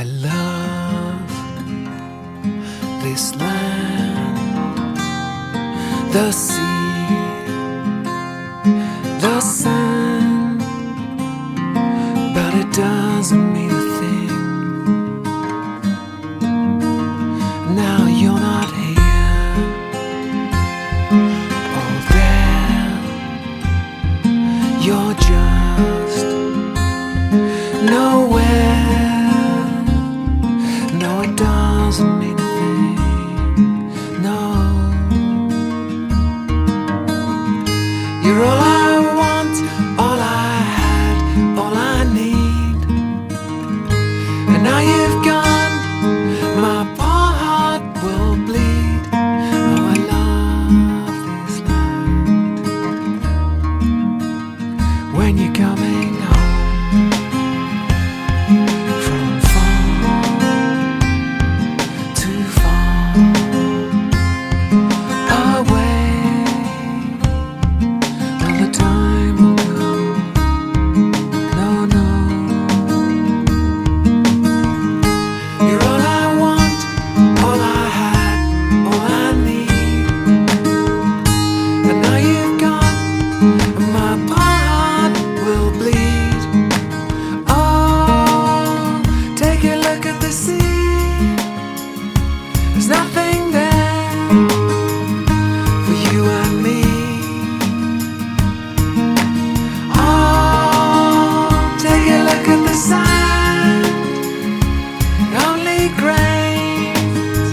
I love this land, the sea, the sun, but it doesn't mean a thing. Now you're not here or there, you're just nowhere. No, it doesn't mean a thing, no. You're all I want, all I had, all I need. And now you've gone, my poor heart will bleed. Oh, I love this land. When you're coming home from far, too far away, well, the time will come. No, no. You're all I want, all I had, all I need. And now you've gone, and my poor heart will bleed. Oh, take a look at the sea. There's nothing there for you and me. Oh, take a look at the sand. Only grains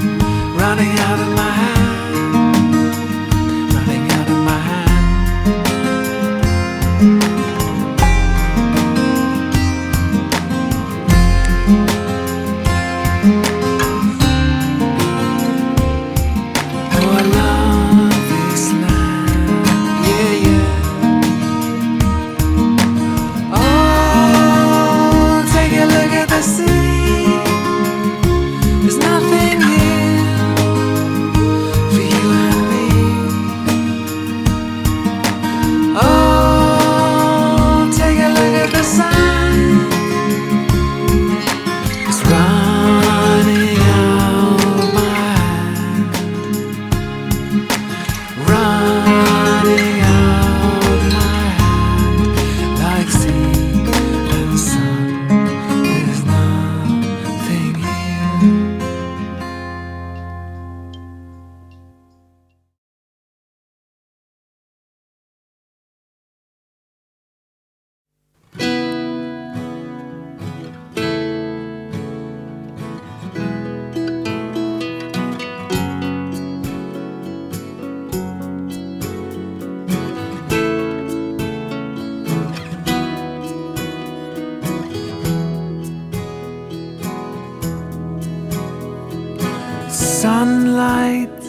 running out of my hand, running out of my hand. Oh, I love this land, yeah, yeah. Oh, take a look at the sea. There's nothing here for you and me. Oh, take a look at the sun. It's running out my hand, running out my hand, like sea and sun. There's nothing here. Sunlight,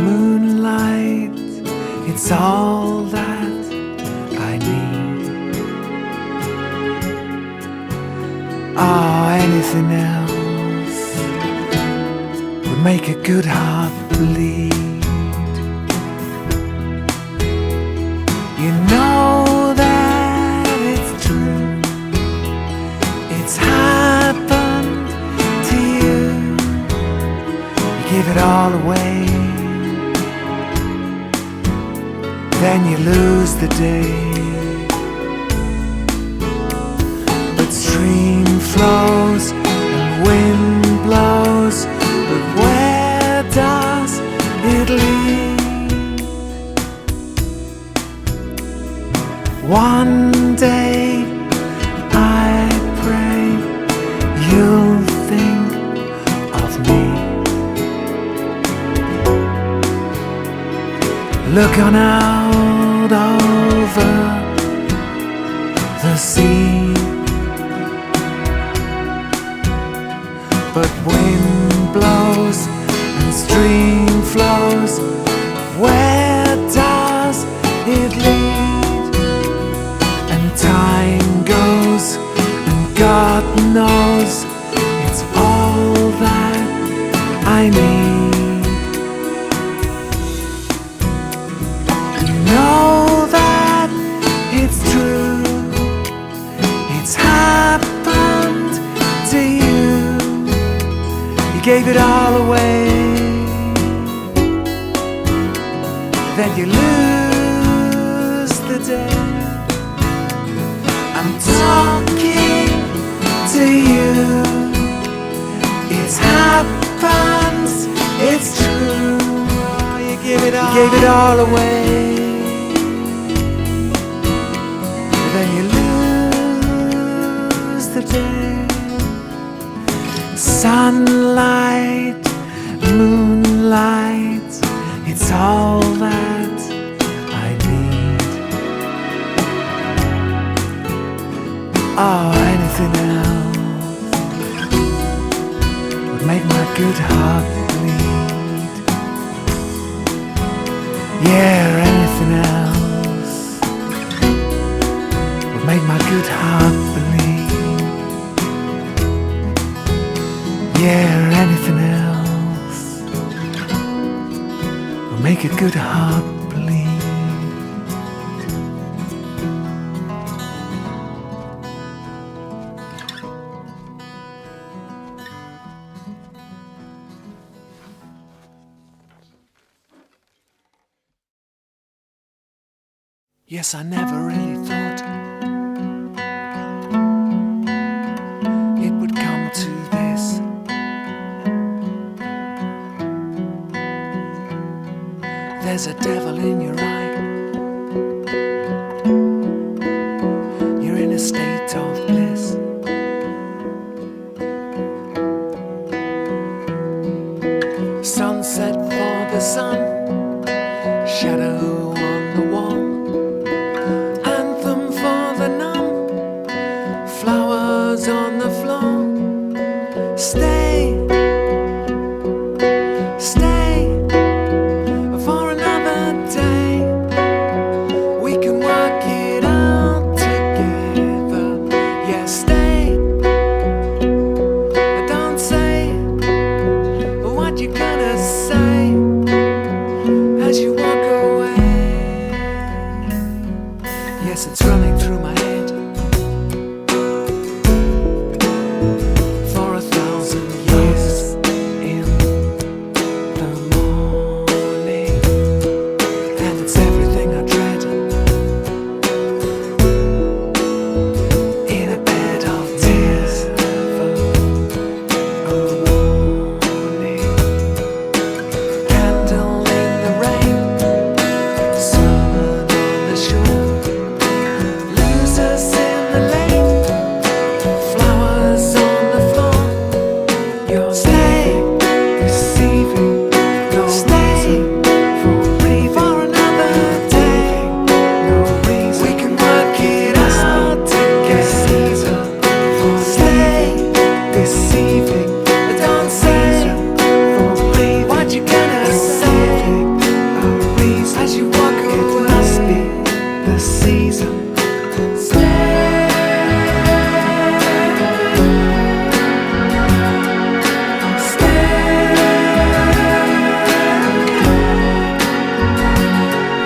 moonlight, it's all that I need. Oh, anything else would make a good heart bleed. You know that it's true, it's happened to you. You give it all away, then you lose the day. But stream flows and wind blows, but where does it lead? One day I pray you'll think of me. Look on out over the sea, but wind blows and stream flows. Where does it lead? And time goes, and God knows it's all that I need. You know that it's true, it's happened to you. then you lose the day. I'm talking to you. It's happened, it's true. Oh, you gave it all away. Then you lose the day. Sunlight, moonlight, it's all that I need. Oh, anything else would make my good heart bleed. Yeah, anything else would make my good heart bleed. Yeah, anything else will make a good heart bleed. Yes, I never really thought it would come to this. There's a devil in your eye. You're in a state of bliss. Sunset for the sun, shadow on the wall, anthem for the numb, flowers on the floor. Stay, stay for another day. We can work it out together. Yeah, stay. Don't say what you're gonna say as you walk away. Yes, it's running through my head for 1,000 years in the morning, and it's everything I dread in a bed of tears for a warning. Candle in the rain, sun on the shore, losers in the lane, flowers on the floor. You'll stay, deceiving, no reason for breathing for another day. No reason we can work it out together. Stay, deceiving, don't say what you're gonna say as you walk away. It must be the season.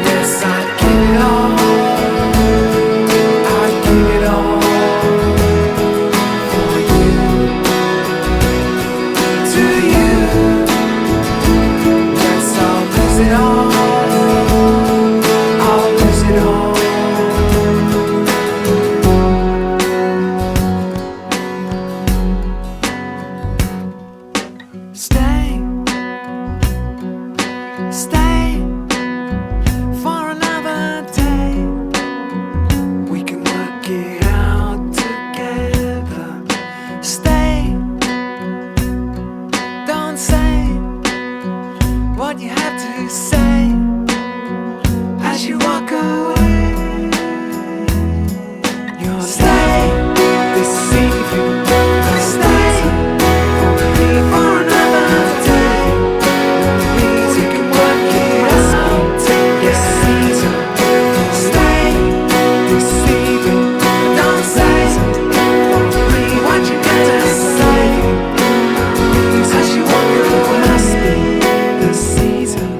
Yes, I'd give it all. I'd give it all for you, to you. Yes, I'll lose it all. I'll lose it all. Stay, stay for another day. We can work it out together. Stay, don't say what you have to say as you walk away. You'll stay, deceiving, stay for another day. We can work it out together. Stay, deceiving, don't say what you're gonna say as you walk away. Must be the season.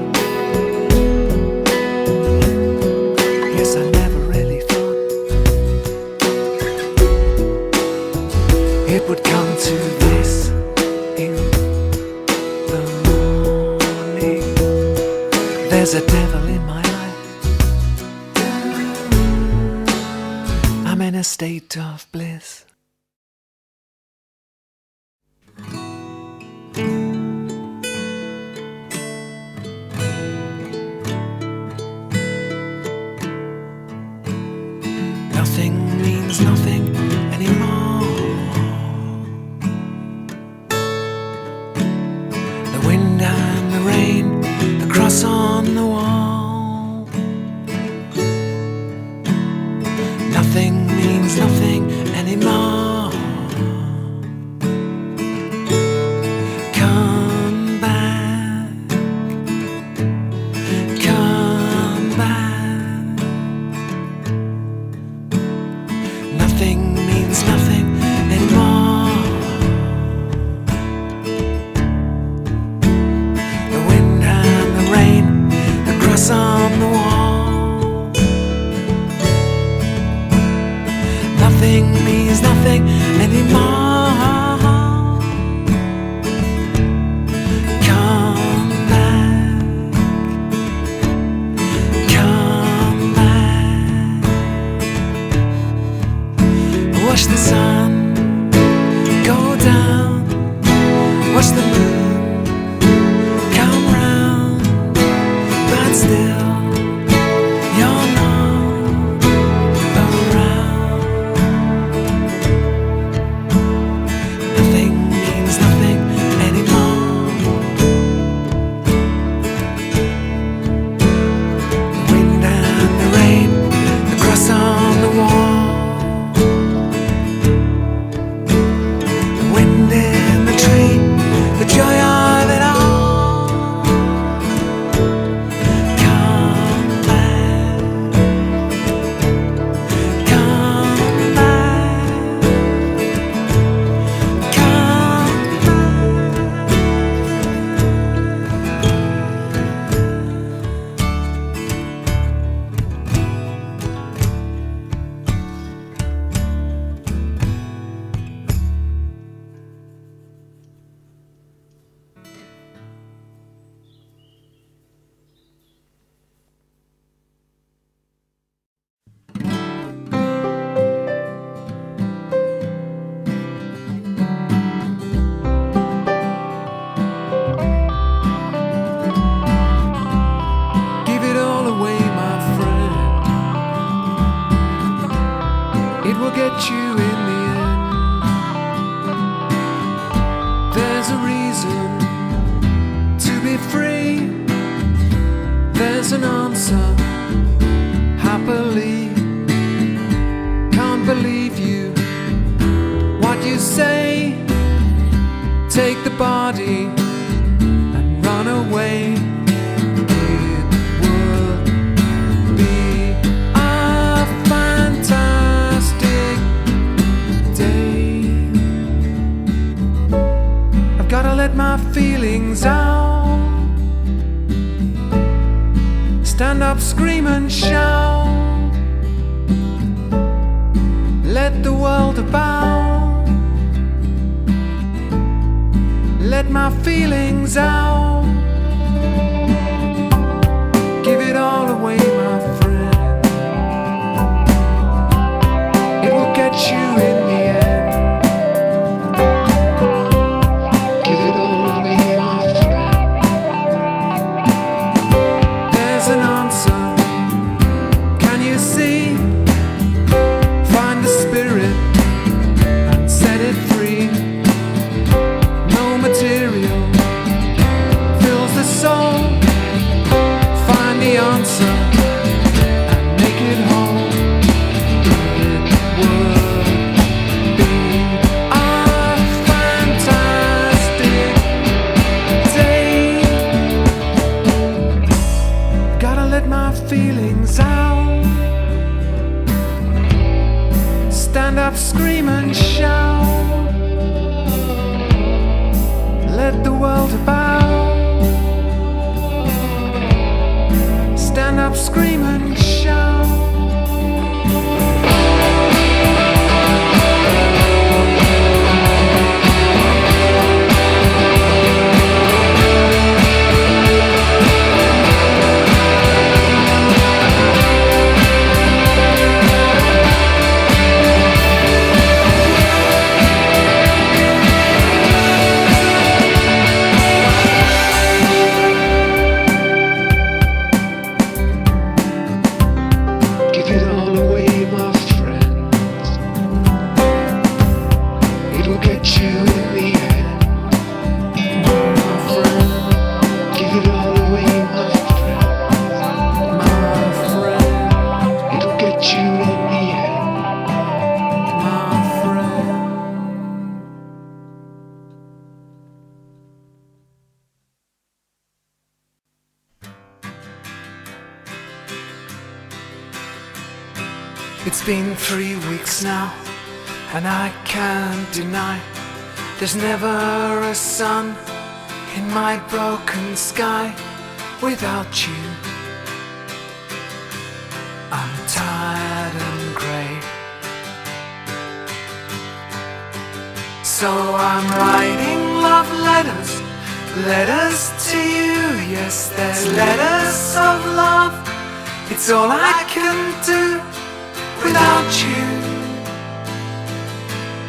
Yes, I never really thought it would come to this in the morning. There's a devil in my in a state of bliss. Nothing means nothing anymore. The wind and the rain, the cross on the wall. Nothing means nothing anymore. Come back, come back. Nothing means nothing anymore. The wind and the rain, the cross on the wall. Nothing means nothing anymore. Come back, come back. Watch the sun go down, watch the moon come round, but still you're not around. Nothing means nothing anymore. The wind and the rain, the cross on the wall. The wind in the tree, the joy of it all. Come back, come back, come back. Give it all away, my friend. It will get you in the end. There's a reason to be free. There's an answer, happily. Can't believe you, what you say. Take the body and run away. It would be a fantastic day. I've gotta let my feelings out. Stand up, scream and shout. Let the world about. Let my feelings out. Give it all away, my friend. It will get you in the end. Give it all away, my friend. There's an answer. Can you see? Find the spirit and set it free. No material fills the soul. Find the answer and make it whole. It would be a fantastic day. Gotta let my feelings out. Stand up, scream and shout. Let the world about. Stand up, scream and shout. It's been 3 weeks now, and I can't deny there's never a sun in my broken sky without you. I'm tired and grey, so I'm writing love letters, letters to you. Yes, there's letters of love. It's all I can do without you.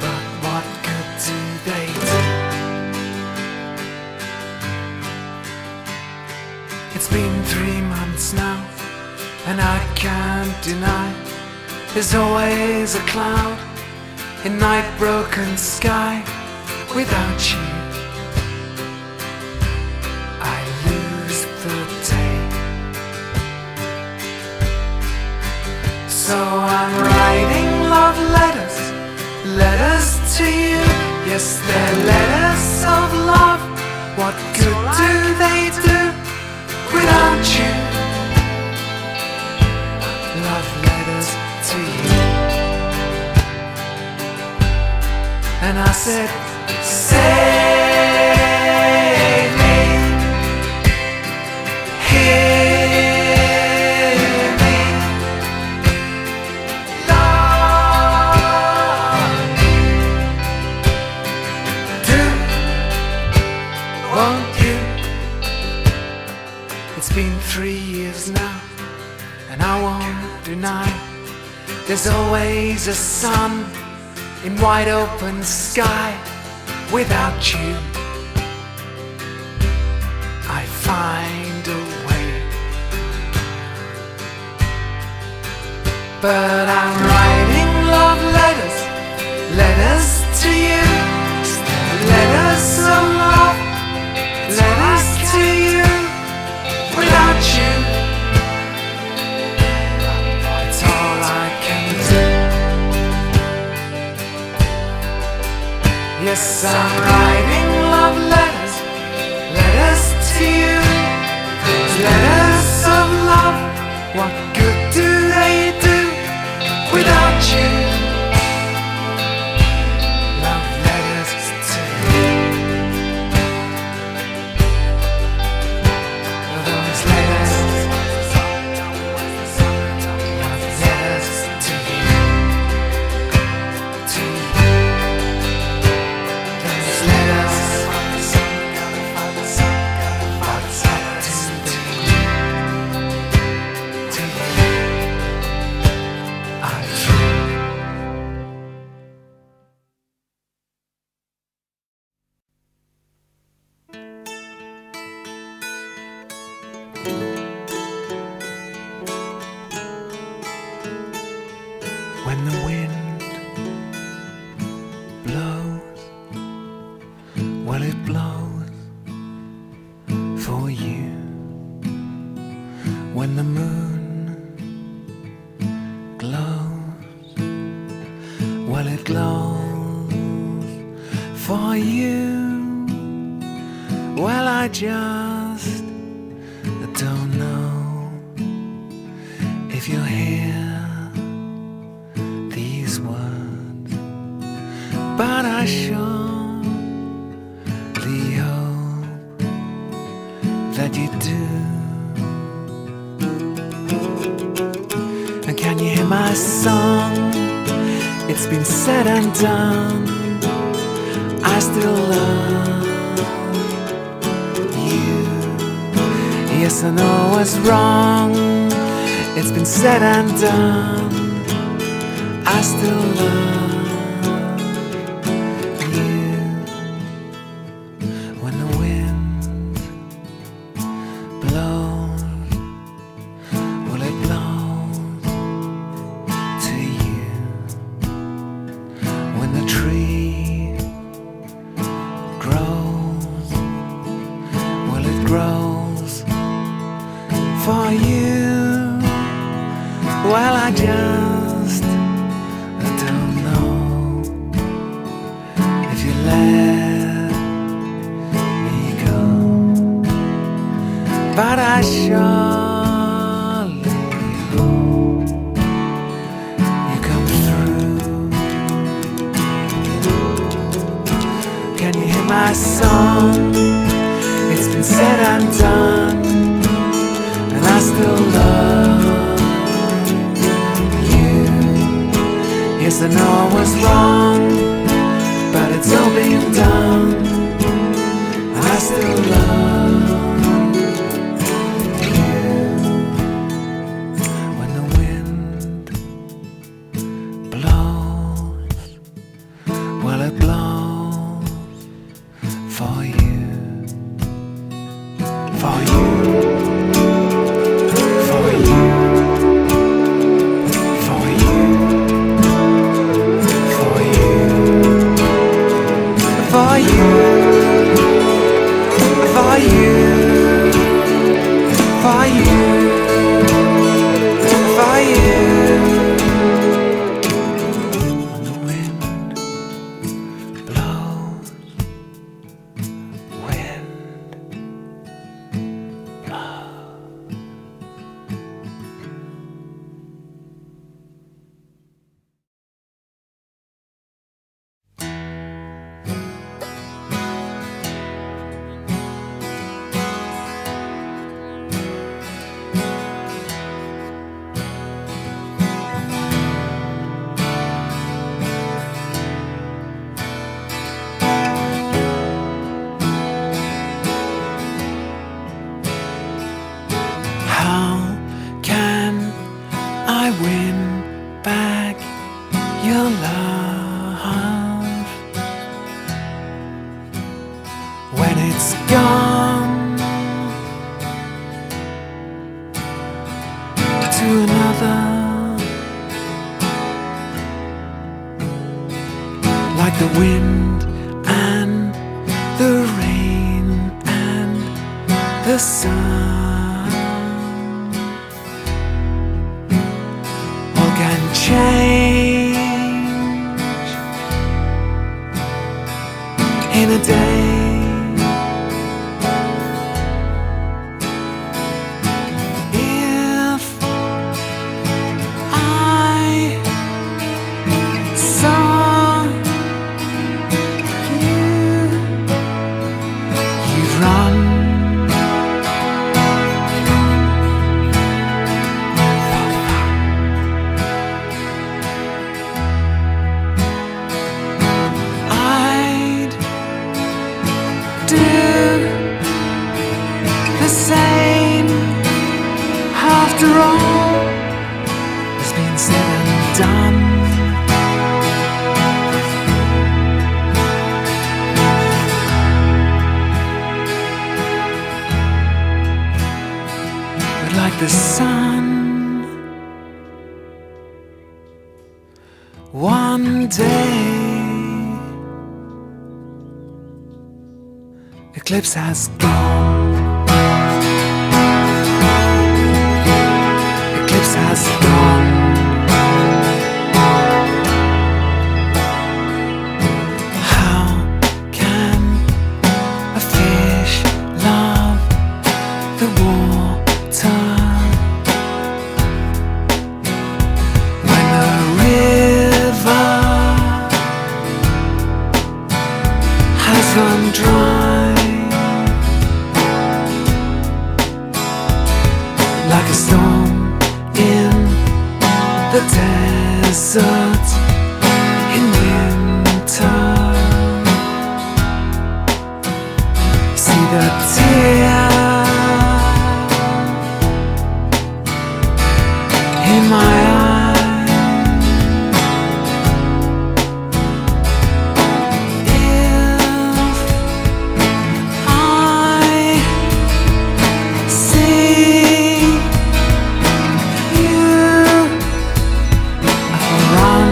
But what good do they do? It's been 3 months now, and I can't deny there's always a cloud in night broken sky without you. I lose the day, so I'm writing love letters, letters to you. Yes, they're letters of love. What good do they do without you? Love letters to you. And I said, save me, hear me, love me, do, won't you? It's been 3 years now, and I won't deny there's always a sun in wide open sky without you. I find a way, but I'm writing love letters, letters to you. Letters of love, letters to you without you. It's all I can do. Yes, I'm writing love letters, letters to you. Letters of love, what good do they do without you? Love letters to you. Those letters, love letters to you, to you. When the wind blows, well, it blows for you. When the moon glows, well, it glows for you. Well, I just don't know if you're here these words, but I surely hope that you do. And can you hear my song? It's been said and done. I still love you. Yes, I know what's wrong. It's been said and done. I still love you. When the wind blows, well, it blows to you. When the tree grows, well, it grows for you. Well, I just don't know if you let me go, but I surely hope Yes, I know I was wrong, but it's all been done. I still love you. When the wind blows, well, it blows for you, for you, for you, for you, for you, for you, for you, for you, for you. When the wind blows, wind blows. How can I win back your love when it's gone to another? Like the wind and the rain and the sun, all can change in a day. If I saw you, you'd run. I'd do the same. After all has been said and done, but like the sun, one day Eclipse has gone. Eclipse has gone. How can a fish love the water when the river has run dry? Like a storm in the desert in winter. See the tear in my eye. If I see you, I'll run.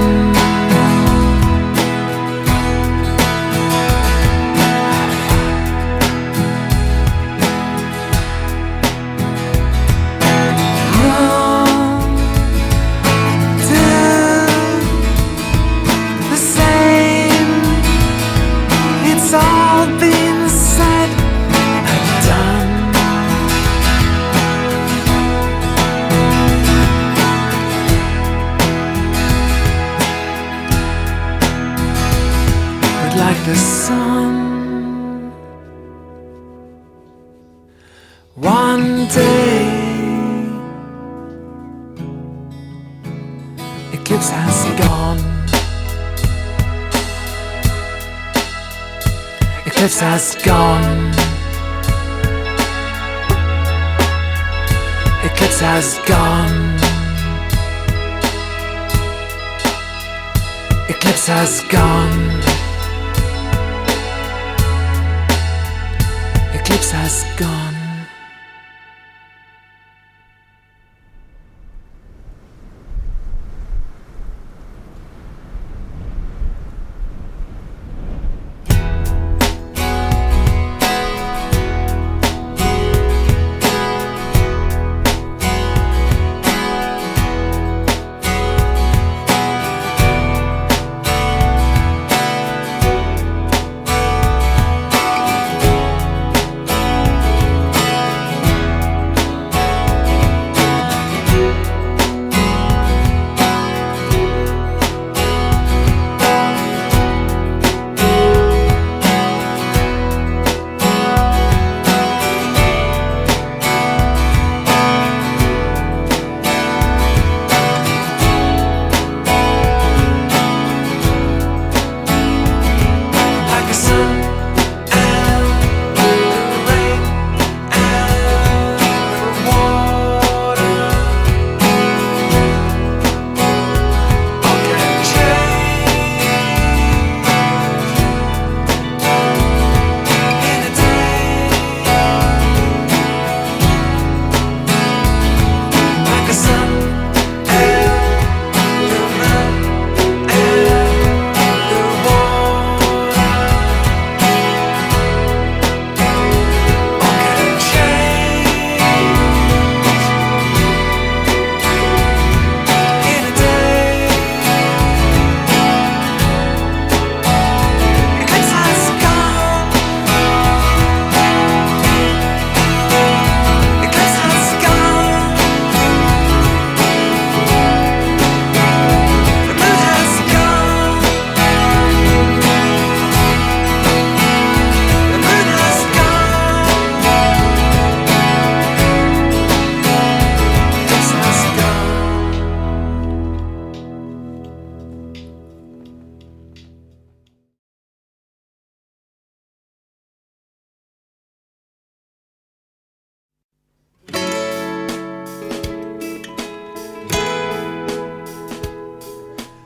You'll do the same. It's all been said and done. But like the sun, one day Eclipse has gone. Eclipse has gone. Eclipse has gone. Eclipse has gone. Eclipse has gone.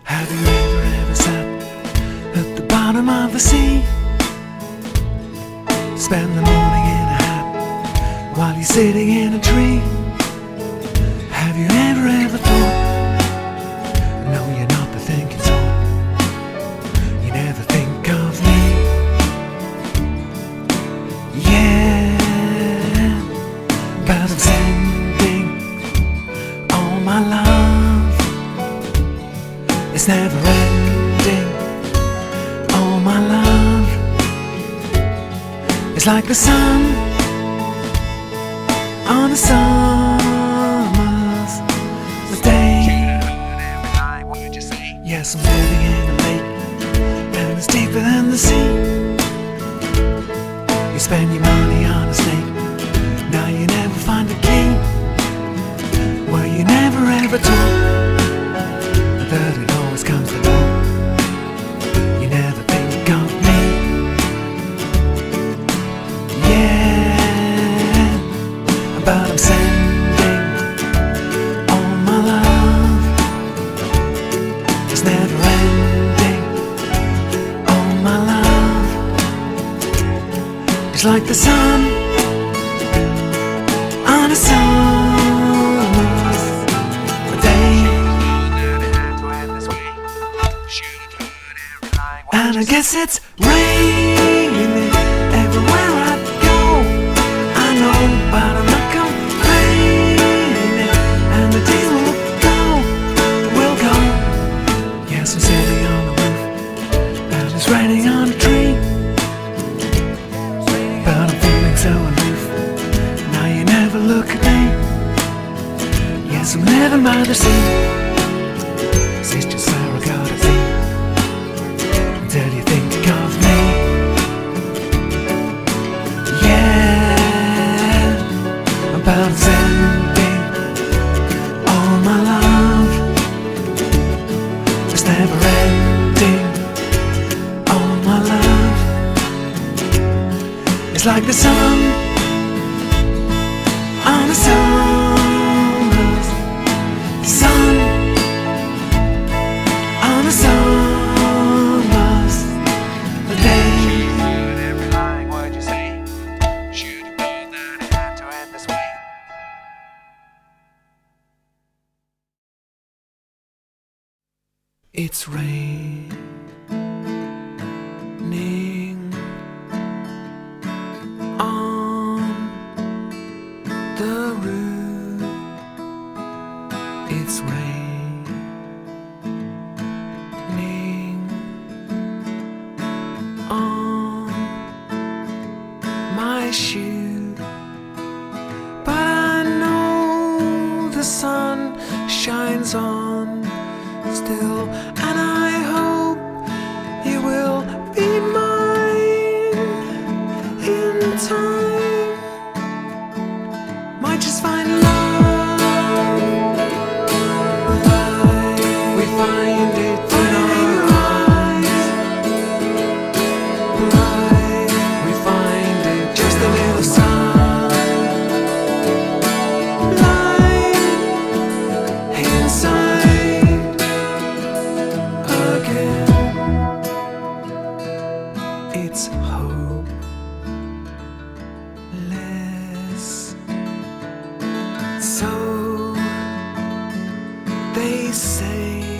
Have you ever sat at the bottom of the sea? Spend the morning in a hat while you're sitting in a tree? Have you ever thought, no, you're not the thinking sort, you never think of me? Yeah, but I'm sending all my love. It's never ending, all my love. It's like the sun on a summer's day. Yes, I'm living in a lake, and it's deeper than the sea. You spend your money on a snake, now you never find a key. Well, you never ever talk, that it always comes to know. You never think of me. Yeah, but I'm sending all my love. It's never ending, all my love. It's like the sun on a summer's day. And I guess it's raining everywhere I go. I know, but I'm not complaining. And the days will go. Yes, I'm sitting on the roof, and it's raining on a tree. But I'm feeling so aloof, now you never look at me. Yes, I'm living by the sea. It's just where I gotta be, until you think of me. the sun on the summer's sun on the summer's day. Every line, what'd you say? Should have known that it had to end this way. It's raining on the roof. It's raining on my shoe, but I know the sun shines on still, and I hope you will be mine in time. Might just find love, we find it in our eyes. We find it just a little sunlight inside again. It's hopeless, so they say,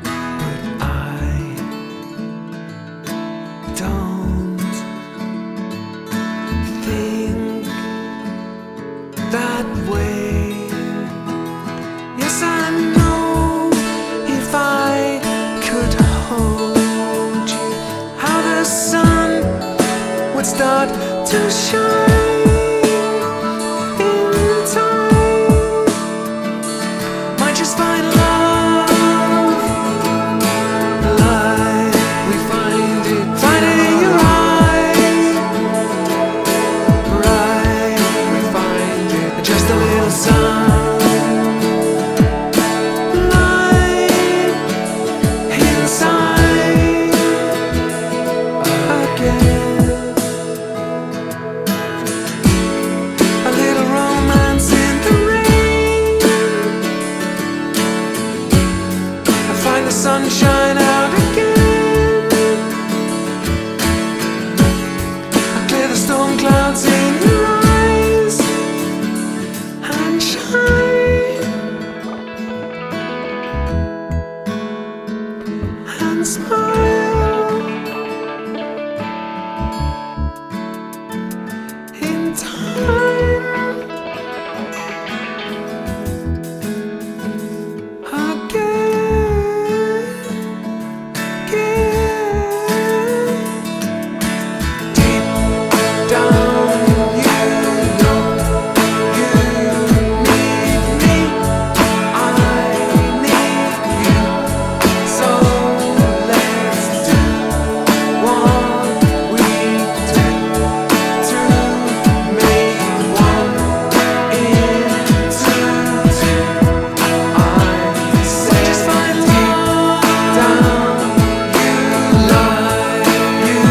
but I don't think that way. Yes, I know if I could hold you, how the sun would start to shine in time. Might just find love, light. We find it in your eyes, bright. We find it just a little sunlight inside again. A little romance in the rain. I find the sunshine out again. I clear the storm clouds in your eyes and shine and smile in time again. Deep down, you know you need me. I need you. So let's do what we do to make one into two. I say just find love down, you love you,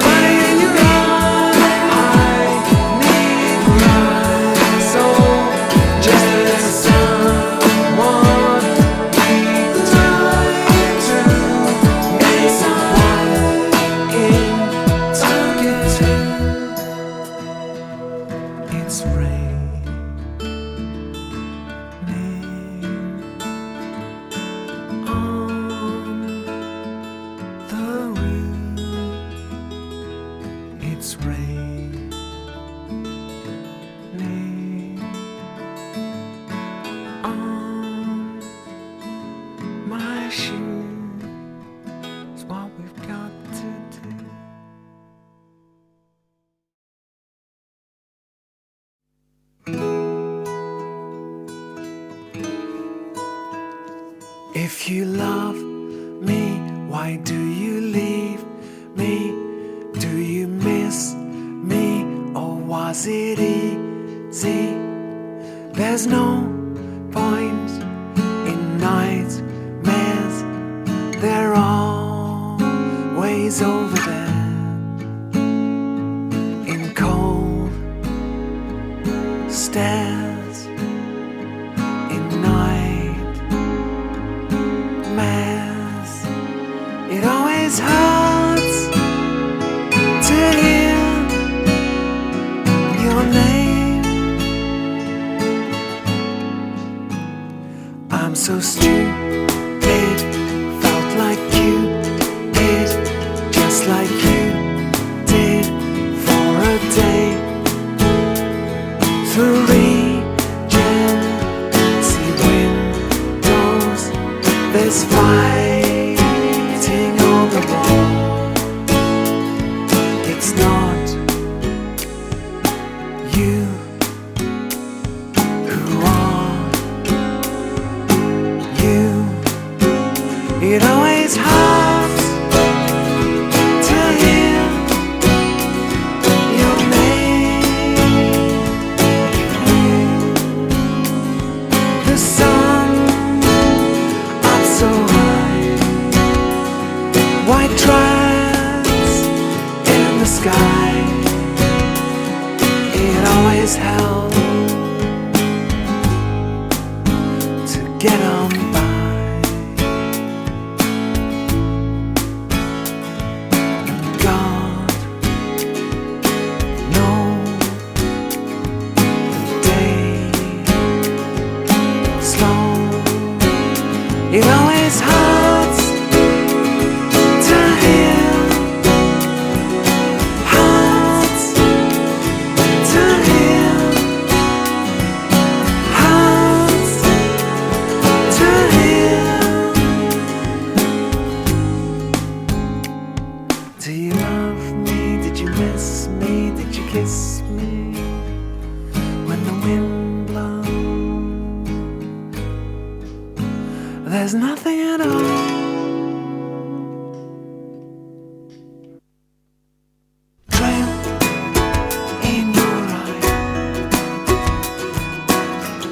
money in your eye. I need my soul, just as someone we try to make one into two. It's raining on the roof. It's raining on my shoes. It's what we've got to do. If you love me, why do you leave me? Do you miss me, or was it easy? There's no point in nightmares, they're always over there. I'm so stupid, felt like you did, just like you did for a day. Through regency windows, there's fighting on the wall. It's not you who are you. It always hurts to hear your name. The sun up so high, white tracks in the sky. It always helps to get on by. God, no, the day slow. It always hurts to hear, hurts to hear, hurts to hear. Do you love me? Did you miss me? Did you kiss me when the wind blows? There's nothing at all. Trail in your eye,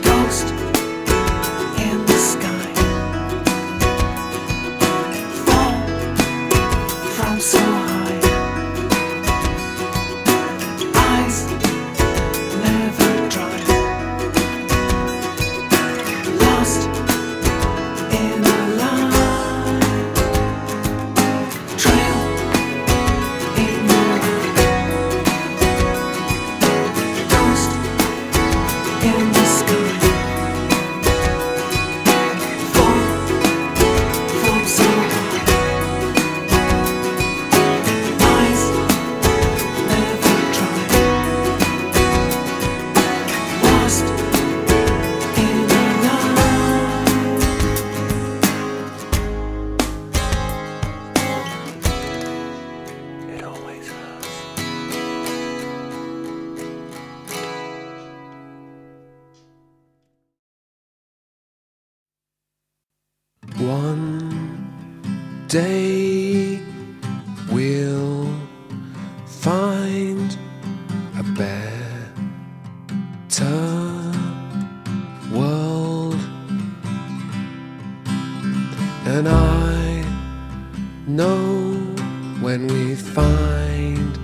ghost in the sky, fall from so high, eyes never dry, lost in a lie. Trail in your eye, ghost in the sky, fall from so high, eyes never dry, lost in a lie. It always hurts. One day we'll find a better world, and I know when we find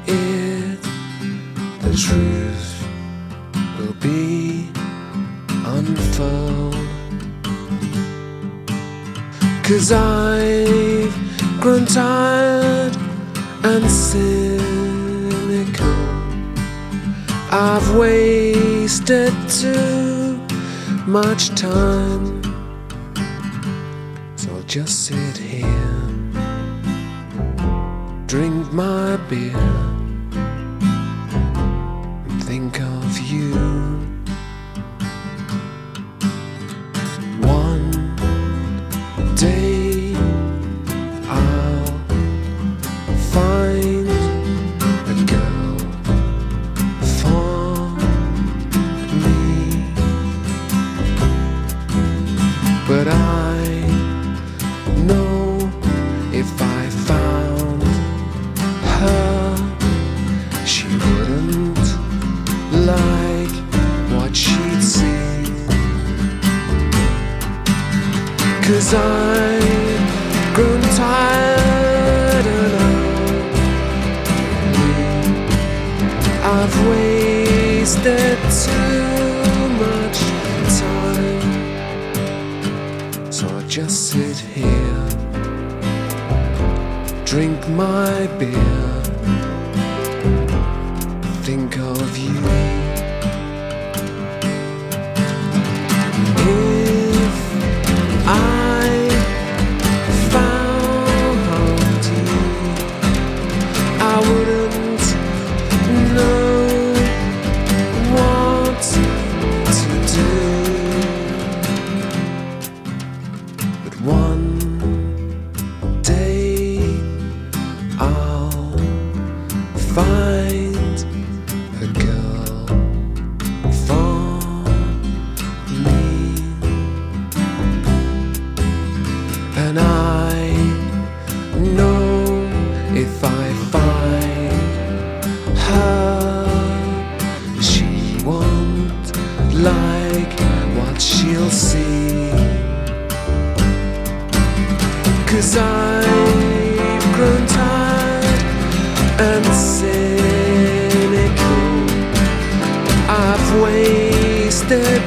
it, the truth will be unfurled. 'Cause I've grown tired and cynical. I've wasted too much time, so I'll just sit here, drink my beer, and think of you. One day I'll find a girl for me, but I know if I found her, she wouldn't like what she'd see. 'Cause I've grown tired and I've wasted too much time, so I just sit here, drink my beer, think of you.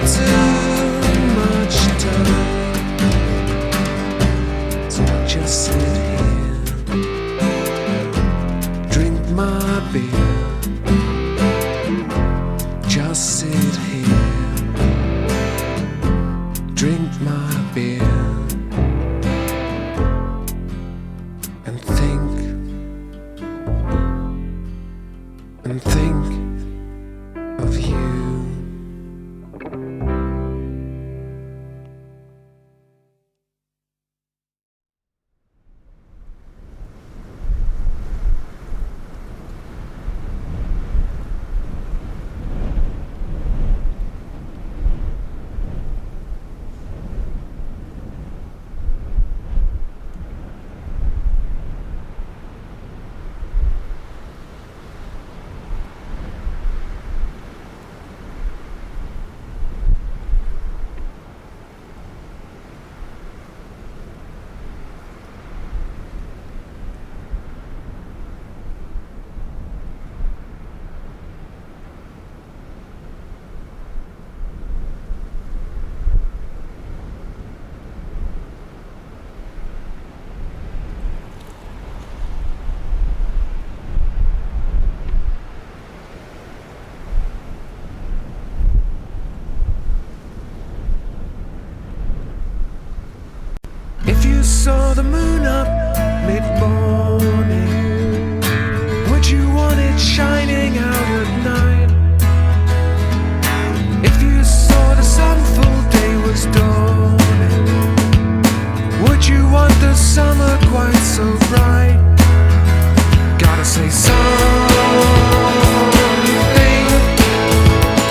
too much time, so I just sit here, drink my beer, just sit here, drink my beer, and think of you. If you saw the moon up mid-morning, would you want it shining out at night? If you saw the sun full day was dawning, would you want the summer quite so bright? Gotta say something,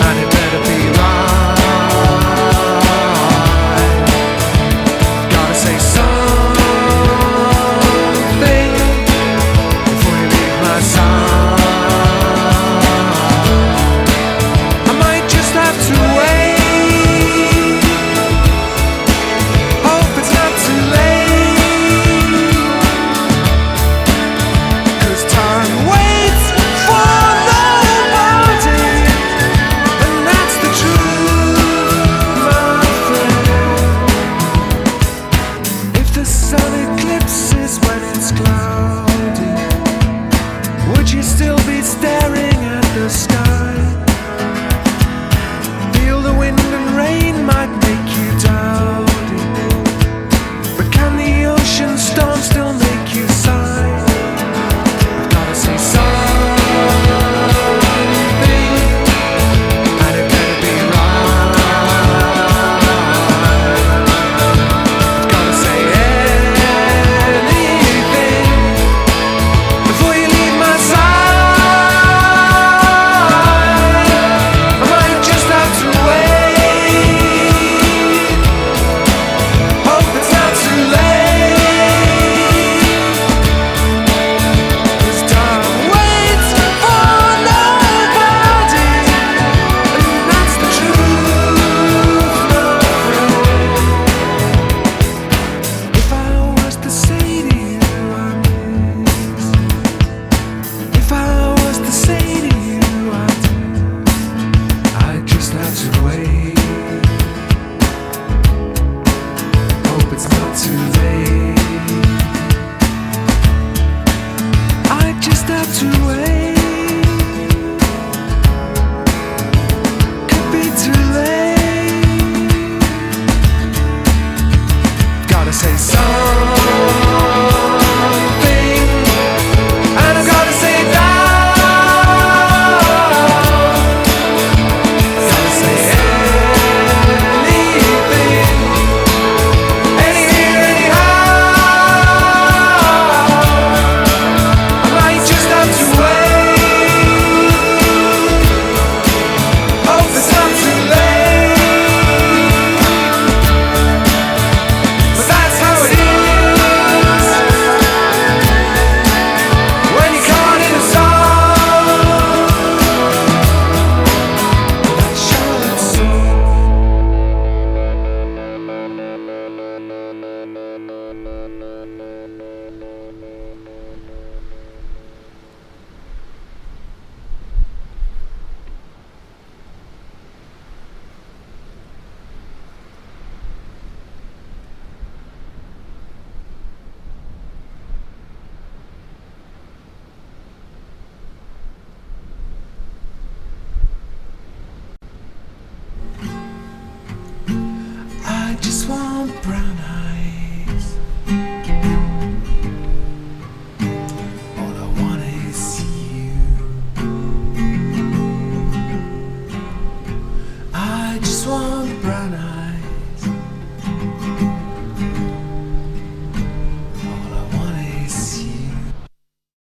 and it better be right. Say something before you leave my side. just want brown eyes. All I want is you. I just want brown eyes.